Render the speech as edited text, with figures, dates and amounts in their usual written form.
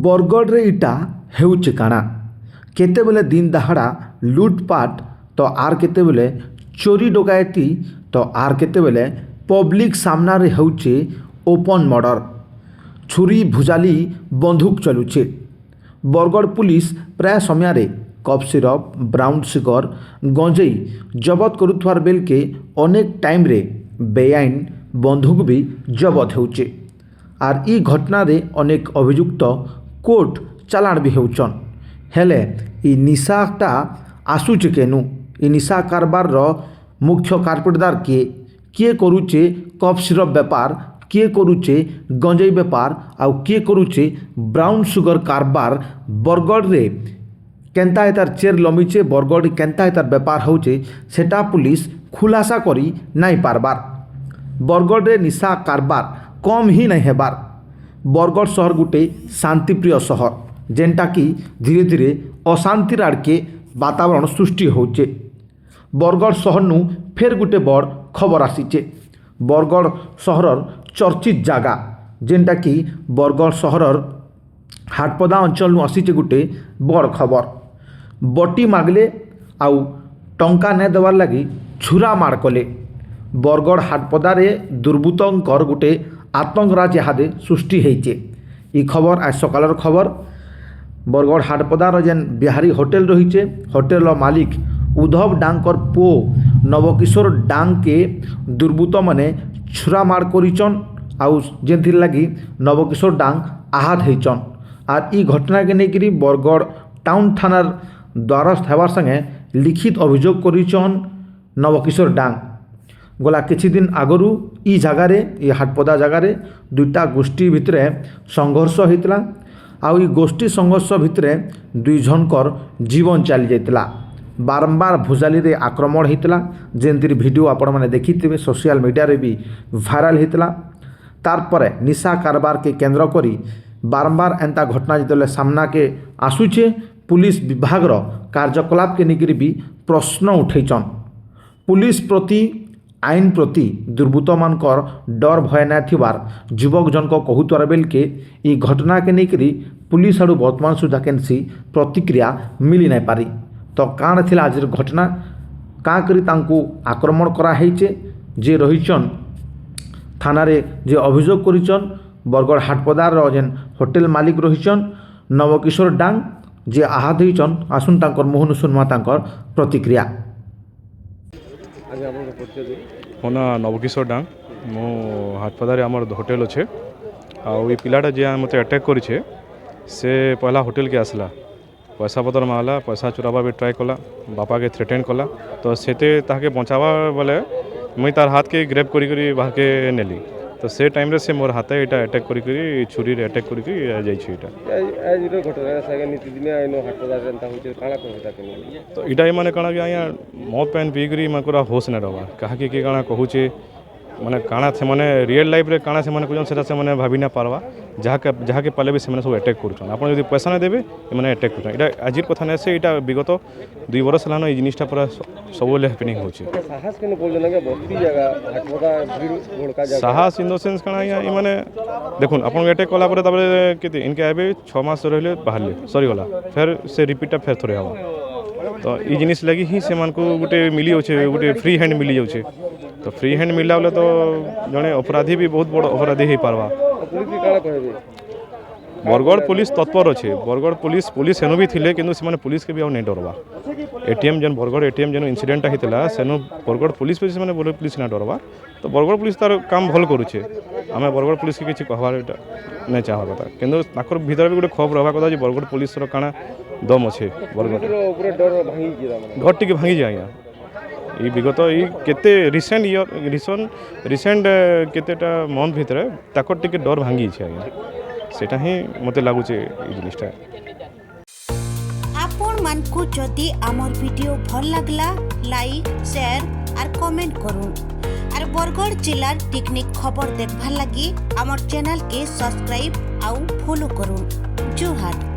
बरगढ़ इटा हेउचे काना केतेबेले दिन दहाड़ा लुटपाट तो आर केतेबेले चोरी डकायती तो आर केतेबेले पब्लिक सामना रे हेउचे ओपन मर्डर छुरी भुजाली बंदूक चलुचे। बरगढ़ पुलिस प्राय समय कफ सिरप ब्राउन सुगर गंजेई जबत करुथवार बेल के अनेक टाइम रे बेआईन बंदूक भी जबत होउचे। आर ई घटना रे अनेक अभियुक्त कोर्ट चालाण भी होउछन। हेले ई निशाटा आसुचे केनु ई निशा कारबार रो मुख्य कारपेटदार किए करुचे कफ सिरप बेपार किए करुचे गंजेई बेपार आउ किए करुचे ब्राउन सुगर कारबार बरगढ़ रे केंता एतार चेर लमिचे बरगढ़ केंता एतार बेपार होचे सेटा पुलिस खुलासा करी नहीं पारबार। बरगढ़ रे निशा कारबार कम ही नहीं हेबार। बरगढ़ शहर गोटे शांतिप्रिय शहर जेनटा कि धीरे धीरे अशांतिर आड़के वातावरण सृष्टि होचे। बरगढ़ शहर नु फेर गोटे बड़ खबर आसीचे। बरगढ़ शहरर चर्चित जागा जेनटा कि बरगढ़ शहरर हाटपदा अंचल नु आसीचे गोटे बड़ खबर। बटी मागले आउ टंका ने देवार लगी छुरा मार कले। बरगढ़ हाटपदारे दुर्बृत्तंकर गोटे आतंकराज इहादे सृष्टि होइचे। ई खबर आज सकालर खबर। बरगढ़ हाटपदार जेन बिहारी होटेल रहीचे होटेल मालिक उद्धव डांगर पो नवकिशोर डांग के दुर्बृत्त माने छुरा मार करिचन आउ जेनथिर लगी नवकिशोर डांग आहत होइचन। आर ई घटना के नेकरी बरगढ़ टाउन थानार द्वारस्थ हेबार संगे लिखित अभियोग करिचन नवकिशोर डांग। गला किछि दिन आगरू ई जगारे ई हाटपदा जगारे दुईटा गोष्ठी भितरे संघर्ष होइतला आउ ई गोष्ठी संघर्ष भितरे दुई जनकर जीवन चली जाइतला। बारंबार भुजाली रे आक्रमण होइतला जेंतिर वीडियो आपण माने देखिथिबे सोशल मीडिया रे भी वायरल होइतला। तार परे निशा कारबार के केंद्र करी बारंबार एंता घटना जितले सामना के आसुचे पुलिस विभाग रो कार्यकलाप के निकरी भी प्रश्न उठैचन। पुलिस प्रति आईन प्रति दुर्बृत्त मानकर डर भय ना थिबार युवक जनक कहूतार बेल के ई घटना के नेकरी पुलिस आड़ू वर्तमान सुधा केनसी प्रतिक्रिया मिली नहीं पारी। तो काण थिला आज घटना का करी तांकू आक्रमण करा हेचे जे रहिचन थाना रे जे अभियोग करिचन बरगढ़ हाटपदार रो जेन होटेल मालिक रहिचन नवकिशोर डांग जे आहत होइचन आसुन तांकर मोहन सुनमा तांकर प्रतिक्रिया। मो ना नवकिशोर डांग मो हाटपदारे आमर होटेल अच्छे आउ ये पिलाटा जे मते अटैक करिछे से पहला होटेल के आसला पैसा पतर मागला पैसा चुराबा भी ट्राए कला बापा के थ्रेटेन कला तो सेते ताके बचावा बेले मुई तार हाथ के ग्रेप करी करी बाहर के नेली तो से टाइम रे से मोर हाथ एटा अटैक करी करी छुरी रे अटैक करी करी जाई छी एटा आज रो घटना सागे नीति दिन आइनो हाटपदार जनता होचे काला कहता के तो इटा माने काना कि आया मौत पेन पी करी मकरा होश न रहबा कहा कि काना कहूचे माने काना से माने रियल लाइफ रे काना से माने कुजन सेटा से माने भाबी ना पारवा जहा के पाले भी से माने सब अटैक करूछन आपण यदि पैसा ना देबे माने अटैक करूछन। इटा आजिर कथा नै से इटा विगत 2 वर्ष लानो ई जिनिसटा पूरा सबले हैपनिंग होचे। साहस केन बोल ना के बस्ती जगह हाटपदा भीड़ भड़का जगह साहस इन द सेंस काना ई माने देखुन आपण अटैक कला परे तबरे केते इनके आबे 6 मास रहले बाहरले सरी गला फिर से रिपीट फिर थोड़े हवा तो ई जिनिस लगी ही से मान को गुटे मिली होचे गुटे फ्री हैंड मिली जाउचे तो फ्री हैंड मिलला बोले तो जने अपराधी भी बहुत बड़ अपराधी ही पारवा। पुलिस की काला कहबे बरगढ़ पुलिस तत्पर अच्छे बरगढ़ पुलिस सेनु भी थिले किंतु से पुलिस के भी आ नहीं डरवा। एटीएम जन बरगढ़ एटीएम जन इंसिडेंट होता सेनु बरगढ़ पुलिस पे से पुलिस ना डरवा तो बरगढ़ पुलिस तार काम भल करुचे आम बरगढ़ पुलिस के किसी कहबार नहीं चाहवा कथा किंतु ताकर भीतर भी गोटे खौफ रहा कथा जे बरगढ़ पुलिस काना दम अच्छे बरगढ़ घर टी भांगी जाए आज्ञा ये विगत ये केते रिसेंट केतेटा मंथ भितर ताकर टिके डर भांगी छे आज्ञा सेटा ही मते लागुचे ई जिनिसटा। आपण मानकु जदि आमर वीडियो भल लागला लाइक शेयर और कमेंट करूँ और बरगढ़ जिलार टेक्निक खबर देखभार लगी आमर चैनल के सब्सक्राइब आउ फॉलो करूँ। जोहार।